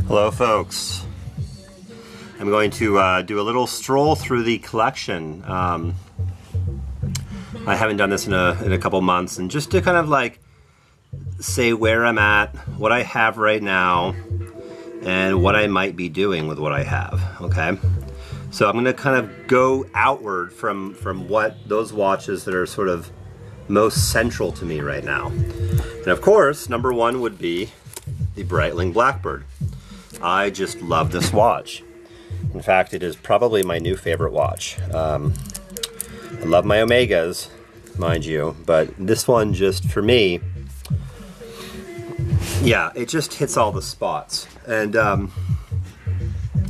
Hello folks. I'm going to do a little stroll through the collection. I haven't done this in a couple months, and just to kind of like say where I'm at, what I have right now, and what I might be doing with what I have, okay? So I'm gonna kind of go outward from what those watches that are sort of most central to me right now. And of course, number one would be the Breitling Blackbird. I just love this watch. In fact, it is probably my new favorite watch. I love my Omegas, mind you, but this one just, for me, yeah, it just hits all the spots. And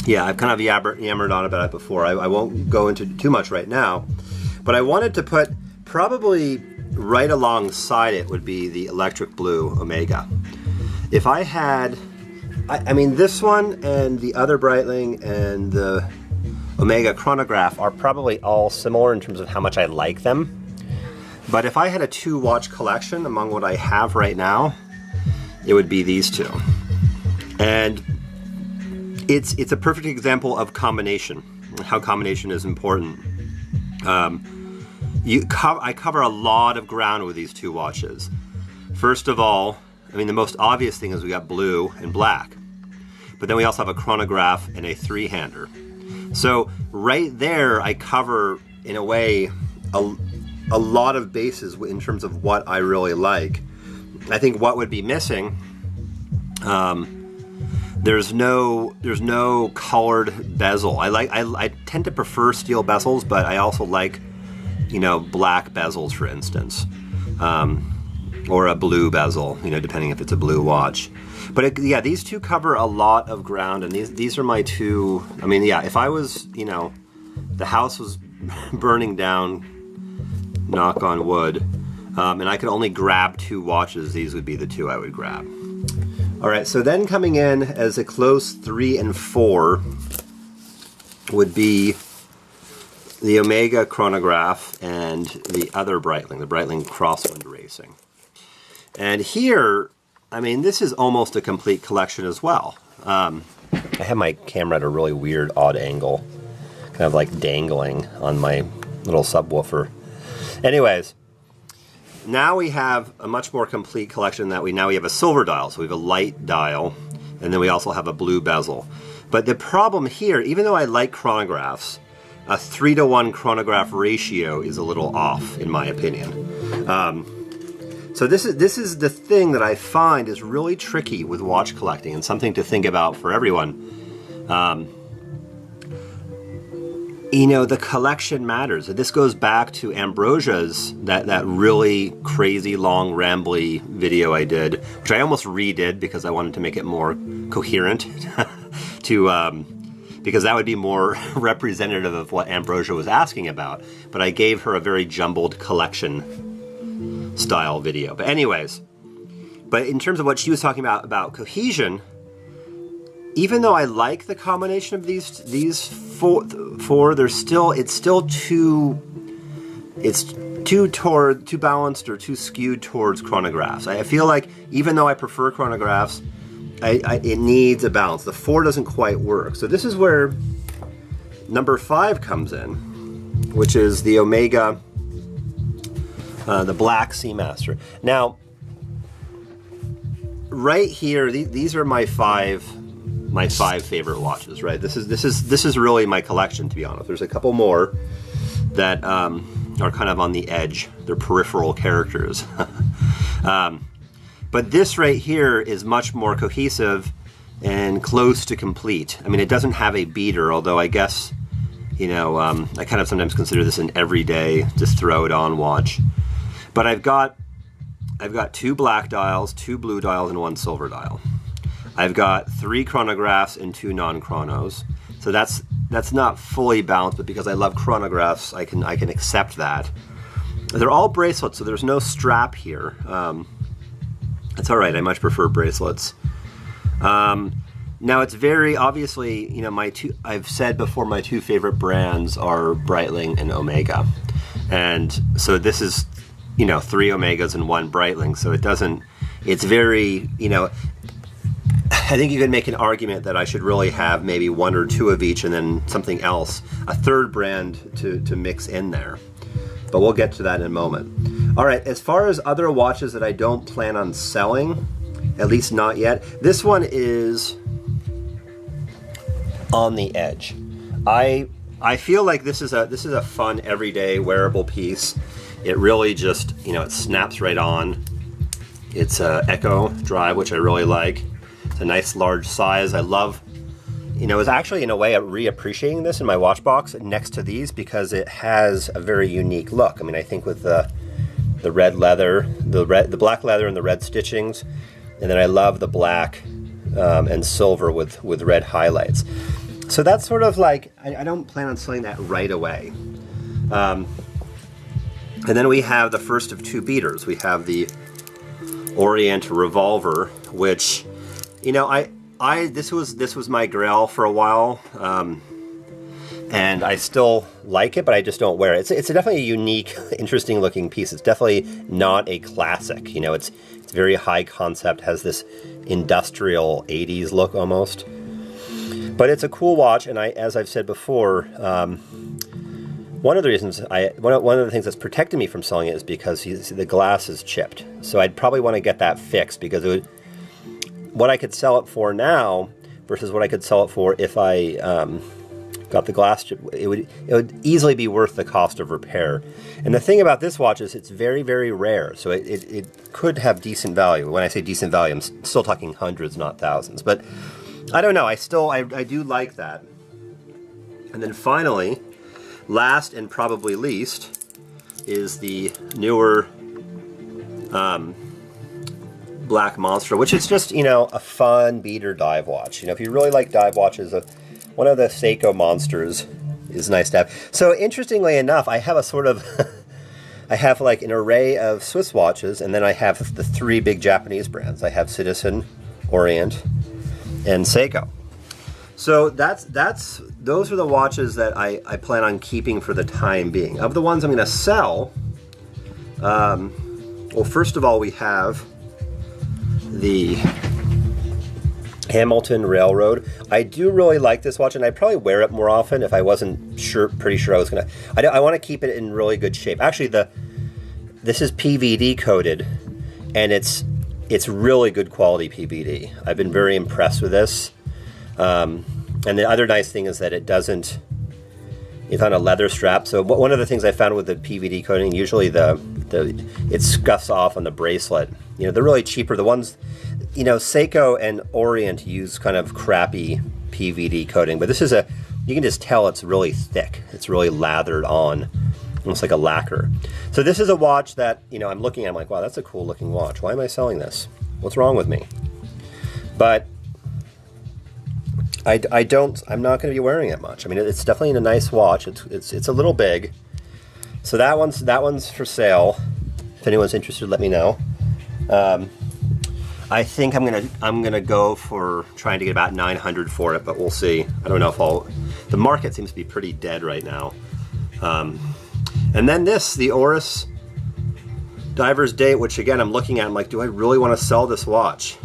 yeah, I've kind of yammered on about it before. I won't go into too much right now, but I wanted to put probably right alongside it would be the Electric Blue Omega. If I had, I mean, this one and the other Breitling and the Omega chronograph are probably all similar in terms of how much I like them. But if I had a two watch collection among what I have right now, it would be these two. And it's a perfect example of combination, how combination is important. I cover a lot of ground with these two watches. First of all, I mean, the most obvious thing is we got blue and black, but then we also have a chronograph and a three-hander. So right there, I cover, in a way, a lot of bases in terms of what I really like. I think what would be missing, there's no colored bezel. I tend to prefer steel bezels, but I also like, you know, black bezels, for instance. Or a blue bezel, you know, depending if it's a blue watch. But yeah, these two cover a lot of ground, and these are my two. I mean, yeah, if I was, you know, the house was burning down, knock on wood, and I could only grab two watches, these would be the two I would grab. All right, so then coming in as a close 3 and 4 would be the Omega chronograph and the other Breitling, the Breitling Crosswind Racing. And here, I mean, this is almost a complete collection as well. I have my camera at a really weird, odd angle, kind of like dangling on my little subwoofer. Anyways, now we have a much more complete collection that we have a silver dial, so we have a light dial, and then we also have a blue bezel. But the problem here, even though I like chronographs, a 3-to-1 chronograph ratio is a little off, in my opinion. So this is the thing that I find is really tricky with watch collecting, and something to think about for everyone. You know, the collection matters. This goes back to Ambrosia's, that really crazy long rambly video I did, which I almost redid because I wanted to make it more coherent, because that would be more representative of what Ambrosia was asking about. But I gave her a very jumbled collection style video. But anyways, but in terms of what she was talking about cohesion, even though I like the combination of these four, it's still too balanced or too skewed towards chronographs. I feel like even though I prefer chronographs, it needs a balance. The 4 doesn't quite work. So this is where number 5 comes in, which is the Omega, the Black Seamaster. Now, right here, these are my five favorite watches. Right, this is really my collection, to be honest. There's a couple more that are kind of on the edge. They're peripheral characters. But this right here is much more cohesive and close to complete. I mean, it doesn't have a beater, although I guess, you know, I kind of sometimes consider this an everyday, just throw it on watch. But I've got 2 black dials, 2 blue dials, and 1 silver dial. I've got 3 chronographs and 2 non-chronos. So that's not fully balanced, but because I love chronographs, I can accept that. They're all bracelets, so there's no strap here. That's all right. I much prefer bracelets. Now it's very obviously, you know, I've said before, my 2 favorite brands are Breitling and Omega, and so this is, you know, 3 Omegas and 1 Breitling. So it's very, you know, I think you could make an argument that I should really have maybe one or two of each and then something else, a third brand to mix in there. But we'll get to that in a moment. All right, as far as other watches that I don't plan on selling, at least not yet, this one is on the edge. I feel like this is a fun everyday wearable piece. It really just, you know, it snaps right on. It's a Echo Drive, which I really like. It's a nice large size. I love, you know, it's actually in a way reappreciating this in my watch box next to these because it has a very unique look. I mean, I think with the red leather, the black leather and the red stitchings, and then I love the black and silver with red highlights. So that's sort of like, I don't plan on selling that right away. And then we have the first of two beaters. We have the Orient Revolver, which, you know, this was my grail for a while, and I still like it, but I just don't wear it. It's definitely a unique, interesting looking piece. It's definitely not a classic. You know, it's very high concept, has this industrial 80s look almost. But it's a cool watch, and as I've said before, one of the reasons one of the things that's protected me from selling it is because the glass is chipped. So I'd probably want to get that fixed because what I could sell it for now versus what I could sell it for if I got the glass chip, it would easily be worth the cost of repair. And the thing about this watch is it's very, very rare, so it could have decent value. When I say decent value, I'm still talking hundreds, not thousands. But I don't know, I do like that. And then finally, last and probably least, is the newer Black Monster, which is just, you know, a fun beater dive watch. You know, if you really like dive watches, one of the Seiko Monsters is nice to have. So interestingly enough, I have a sort of, I have like an array of Swiss watches, and then I have the three big Japanese brands. I have Citizen, Orient, and Seiko. So those are the watches that I plan on keeping for the time being. Of the ones I'm going to sell, well, first of all, we have the Hamilton Railroad. I do really like this watch, and I'd probably wear it more often if I wasn't pretty sure I was going to. I want to keep it in really good shape. Actually, this is PVD coated, and it's really good quality PVD. I've been very impressed with this. And the other nice thing is that it's on a leather strap. So one of the things I found with the PVD coating, usually it scuffs off on the bracelet. You know, they're really cheaper. The ones, you know, Seiko and Orient use kind of crappy PVD coating, but this is you can just tell it's really thick. It's really lathered on, almost like a lacquer. So this is a watch that, you know, I'm looking at, I'm like, wow, that's a cool looking watch. Why am I selling this? What's wrong with me? But I'm not going to be wearing it much. I mean, it's definitely a nice watch. It's a little big. So that one's for sale. If anyone's interested, let me know. I think I'm gonna go for trying to get about 900 for it, but we'll see. I don't know if the market seems to be pretty dead right now. And then the Oris Diver's Date, which again I'm looking at, I'm like, do I really want to sell this watch?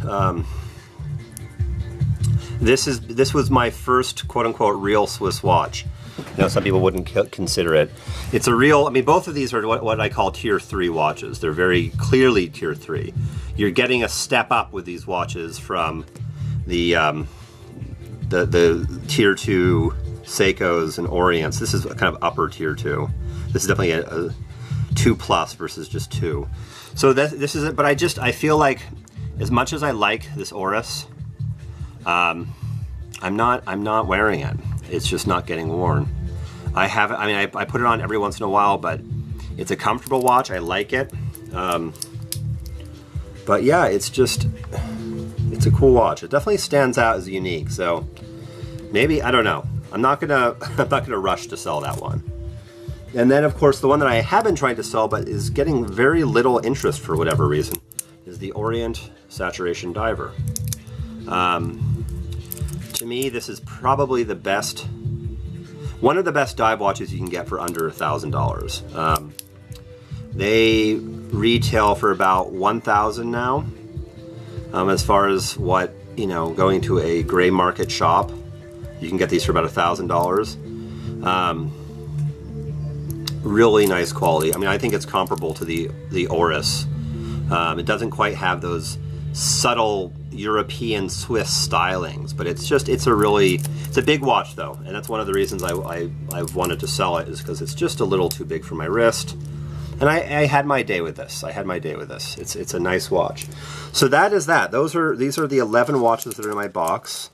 This was my first quote-unquote real Swiss watch. You know, some people wouldn't consider it. It's a real, I mean, both of these are what I call tier 3 watches. They're very clearly tier 3. You're getting a step up with these watches from the tier 2 Seikos and Orients. This is a kind of upper tier 2. This is definitely a 2+ versus just 2. So this is it, but I feel like as much as I like this Oris, I'm not wearing it. It's just not getting worn. I put it on every once in a while, but it's a comfortable watch. I like it. But yeah, it's a cool watch. It definitely stands out as unique. So maybe, I don't know. I'm not gonna rush to sell that one. And then of course the one that I have been trying to sell but is getting very little interest for whatever reason is the Orient Saturation Diver. To me, this is probably one of the best dive watches you can get for under $1,000. They retail for about $1,000 now, as far as what you know, going to a gray market shop, you can get these for about $1,000. Really nice quality. I mean, I think it's comparable to the Oris. It doesn't quite have those subtle European Swiss stylings, but it's a big watch though, and that's one of the reasons I've wanted to sell it, is because it's just a little too big for my wrist. And I had my day with this. It's a nice watch. So that is that. These are the 11 watches that are in my box,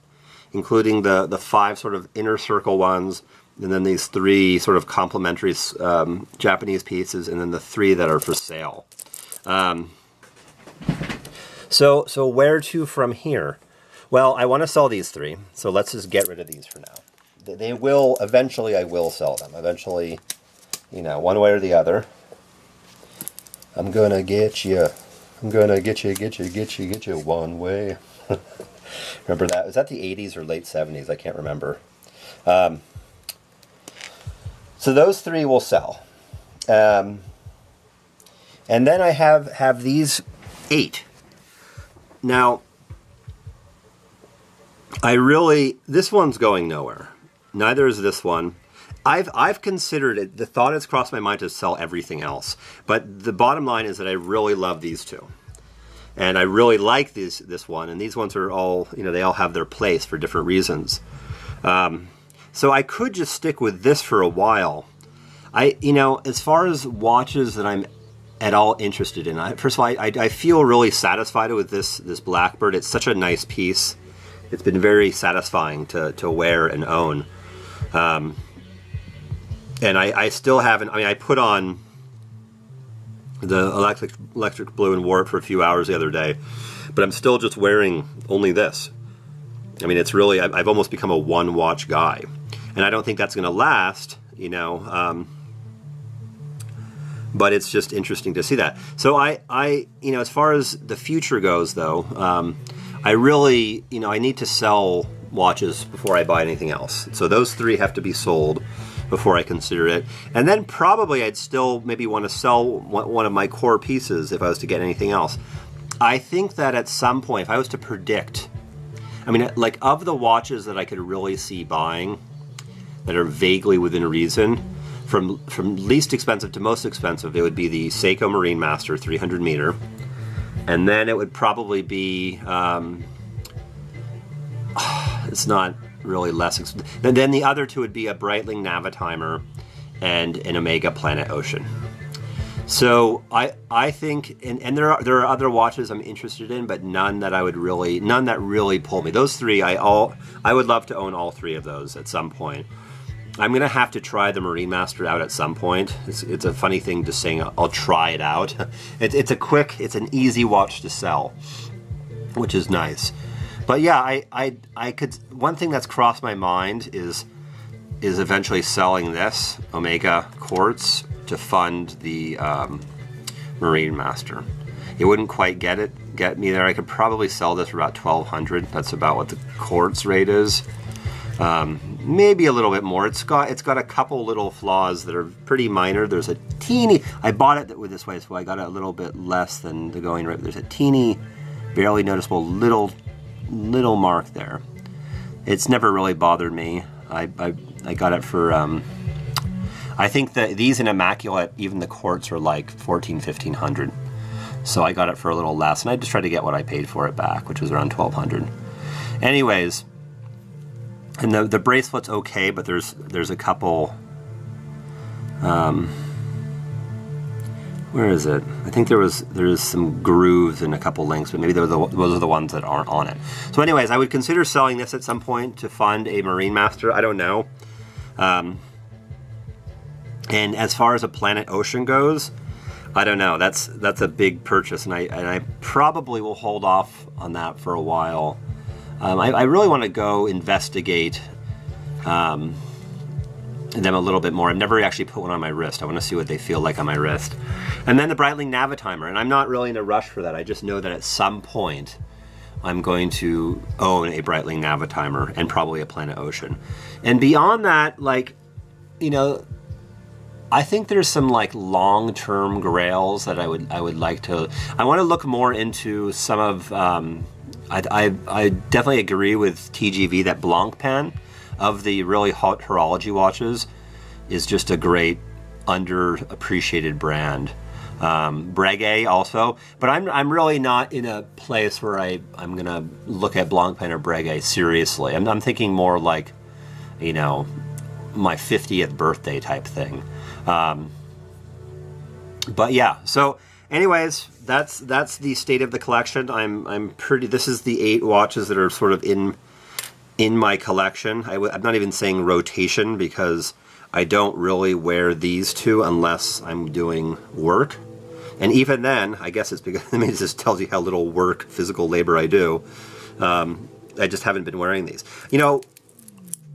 including the 5 sort of inner circle ones, and then these 3 sort of complementary Japanese pieces, and then the 3 that are for sale. So where to from here? Well, I want to sell these 3, so let's just get rid of these for now. They will, eventually I will sell them. Eventually, you know, one way or the other. I'm gonna get you. I'm gonna get you one way. Remember that? Was that the 80s or late 70s? I can't remember. So those 3 will sell. And then I have these 8. Now, this one's going nowhere. Neither is this one. I've considered it, the thought has crossed my mind to sell everything else. But the bottom line is that I really love these 2. And I really like this one, and these ones are all, you know, they all have their place for different reasons. So I could just stick with this for a while. You know, as far as watches that I'm at all interested in, first of all, I feel really satisfied with this Blackbird. It's such a nice piece. It's been very satisfying to wear and own. And I still haven't, I mean, I put on the electric blue and wore it for a few hours the other day, but I'm still just wearing only this. I mean, it's really, I've almost become a one watch guy, and I don't think that's going to last, you know, but it's just interesting to see that. So you know, as far as the future goes though, I really, you know, I need to sell watches before I buy anything else. So those 3 have to be sold before I consider it. And then probably I'd still maybe want to sell one of my core pieces if I was to get anything else. I think that at some point, if I was to predict, I mean, like, of the watches that I could really see buying that are vaguely within reason, from least expensive to most expensive, it would be the Seiko Marine Master 300 meter. And then it would probably be, it's not really less expensive. And then the other 2 would be a Breitling Navitimer and an Omega Planet Ocean. So I think, and there are other watches I'm interested in, but none that really pull me. Those 3, I would love to own all 3 of those at some point. I'm gonna have to try the Marine Master out at some point. It's a funny thing to say, I'll try it out. It's an easy watch to sell, which is nice. But yeah, I could, one thing that's crossed my mind is eventually selling this Omega Quartz to fund the Marine Master. It wouldn't quite get me there. I could probably sell this for about $1,200. That's about what the Quartz rate is. Maybe a little bit more. It's got a couple little flaws that are pretty minor. There's a teeny, I bought it with this way, so I got it a little bit less than the going rate. There's a teeny, barely noticeable little mark there. It's never really bothered me. I got it for, I think that these in Immaculate, even the Quartz are like $1,400-1,500. So I got it for a little less, and I just tried to get what I paid for it back, which was around $1,200. Anyways, and the bracelet's okay, but there's a couple, where is it? I think there's some grooves and a couple links, but maybe those are the ones that aren't on it. So anyways, I would consider selling this at some point to fund a Marine Master. I don't know. And as far as a Planet Ocean goes, I don't know. That's a big purchase, and I probably will hold off on that for a while. I really want to go investigate them a little bit more. I've never actually put one on my wrist. I want to see what they feel like on my wrist. And then the Breitling Navitimer, and I'm not really in a rush for that. I just know that at some point I'm going to own a Breitling Navitimer and probably a Planet Ocean. And beyond that, like, you know, I think there's some like long-term grails that I would like to. I want to look more into some of I definitely agree with TGV that Blancpain of the really hot horology watches is just a great underappreciated brand. Breguet also, but I'm really not in a place where I'm gonna look at Blancpain or Breguet seriously. I'm thinking more like, you know, my 50th birthday type thing. But yeah, so anyways, that's the state of the collection. I'm pretty. This is the 8 watches that are sort of in my collection. I'm not even saying rotation because I don't really wear these two unless I'm doing work. And even then, I guess it's because, I mean, it just tells you how little work, physical labor I do. I just haven't been wearing these. You know,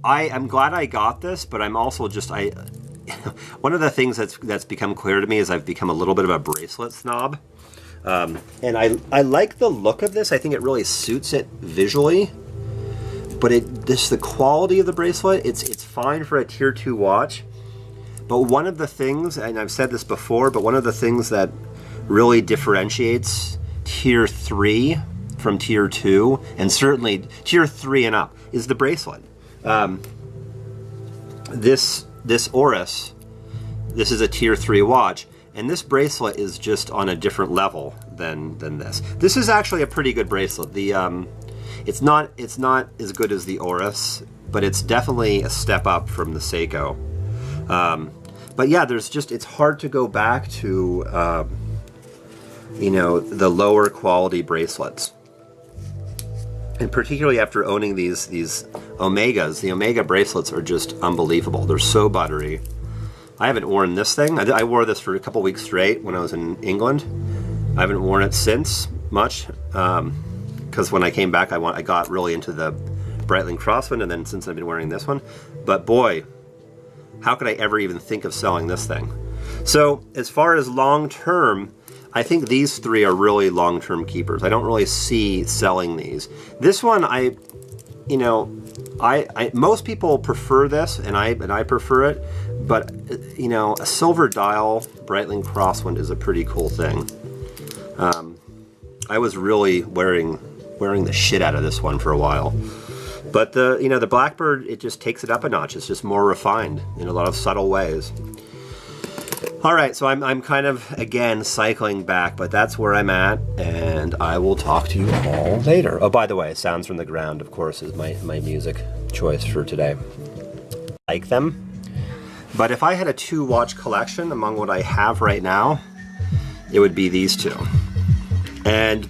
I'm glad I got this, but I'm also just, one of the things that's become clear to me is I've become a little bit of a bracelet snob. And I like the look of this. I think it really suits it visually. But the quality of the bracelet, it's fine for a tier 2 watch. But one of the things, and I've said this before, but one of the things that really differentiates tier 3 from tier 2, and certainly tier 3 and up, is the bracelet. This Oris, this is a tier 3 watch, and this bracelet is just on a different level than this. This is actually a pretty good bracelet. It's not as good as the Oris, but it's definitely a step up from the Seiko. But yeah, it's hard to go back to, you know, the lower quality bracelets. And particularly after owning these Omegas, the Omega bracelets are just unbelievable. They're so buttery. I haven't worn this thing. I wore this for a couple weeks straight when I was in England. I haven't worn it since much, because when I came back, I got really into the Breitling Crosswind, and then since I've been wearing this one. But boy, how could I ever even think of selling this thing? So as far as long term, I think these 3 are really long-term keepers. I don't really see selling these. This one, most people prefer this, and I prefer it. But you know, a silver dial Breitling Crosswind is a pretty cool thing. I was really wearing the shit out of this one for a while. But the Blackbird, it just takes it up a notch. It's just more refined in a lot of subtle ways. All right, so I'm kind of, again, cycling back, but that's where I'm at, and I will talk to you all later. Oh, by the way, Sounds from the Ground, of course, is my music choice for today. I like them, but if I had a 2-watch collection among what I have right now, it would be these 2. And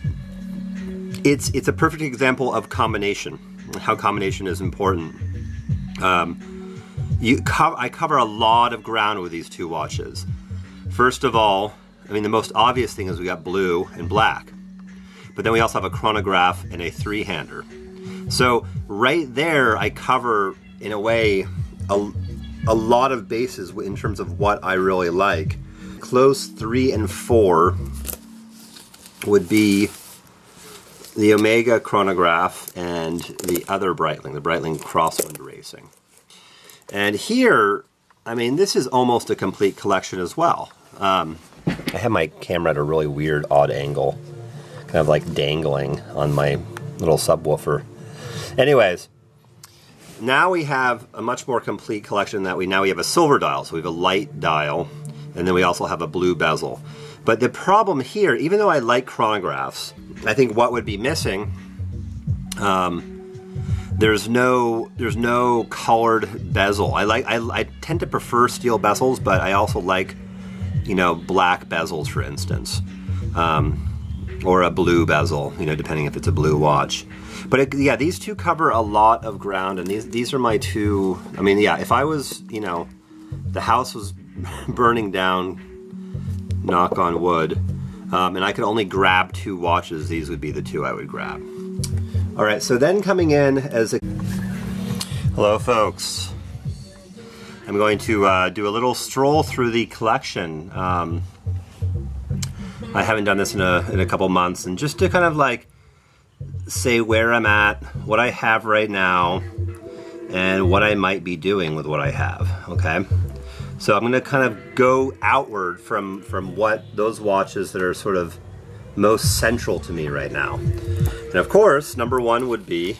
it's a perfect example of combination, how combination is important. I cover a lot of ground with these 2 watches. First of all, I mean, the most obvious thing is we got blue and black. But then we also have a chronograph and a 3-hander. So right there, I cover, in a way, a lot of bases in terms of what I really like. Close 3 and 4 would be the Omega chronograph and the other Breitling, the Breitling Crosswind Racing. And here, I mean, this is almost a complete collection as well. I have my camera at a really weird, odd angle, kind of like dangling on my little subwoofer. Anyways, now we have a much more complete collection that we have a silver dial, so we have a light dial, and then we also have a blue bezel. But the problem here, even though I like chronographs, I think what would be missing, there's no colored bezel. I tend to prefer steel bezels, but I also like, you know, black bezels, for instance, or a blue bezel, you know, depending if it's a blue watch. But yeah, these 2 cover a lot of ground, and these are my 2. I mean, yeah, if I was, you know, the house was burning down, knock on wood, and I could only grab 2 watches, these would be the 2 I would grab. All right, so then coming in as a... Hello, folks. I'm going to do a little stroll through the collection. I haven't done this in a couple months, and just to kind of like say where I'm at, what I have right now, and what I might be doing with what I have, okay? So I'm going to kind of go outward from what those watches that are sort of most central to me right now. And of course, number one would be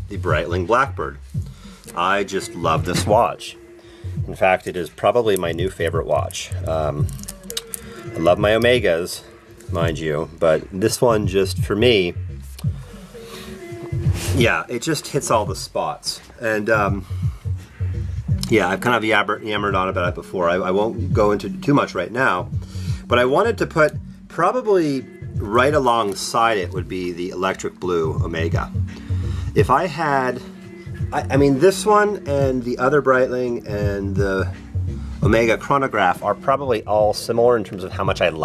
the Breitling Blackbird. I just love this watch. In fact, it is probably my new favorite watch. I love my Omegas, mind you, but this one just, for me, yeah, it just hits all the spots. And yeah, I've kind of yammered on about it before. I won't go into too much right now, but I wanted to put probably right alongside it would be the Electric Blue Omega. If I had, I mean, this one and the other Breitling and the Omega chronograph are probably all similar in terms of how much I like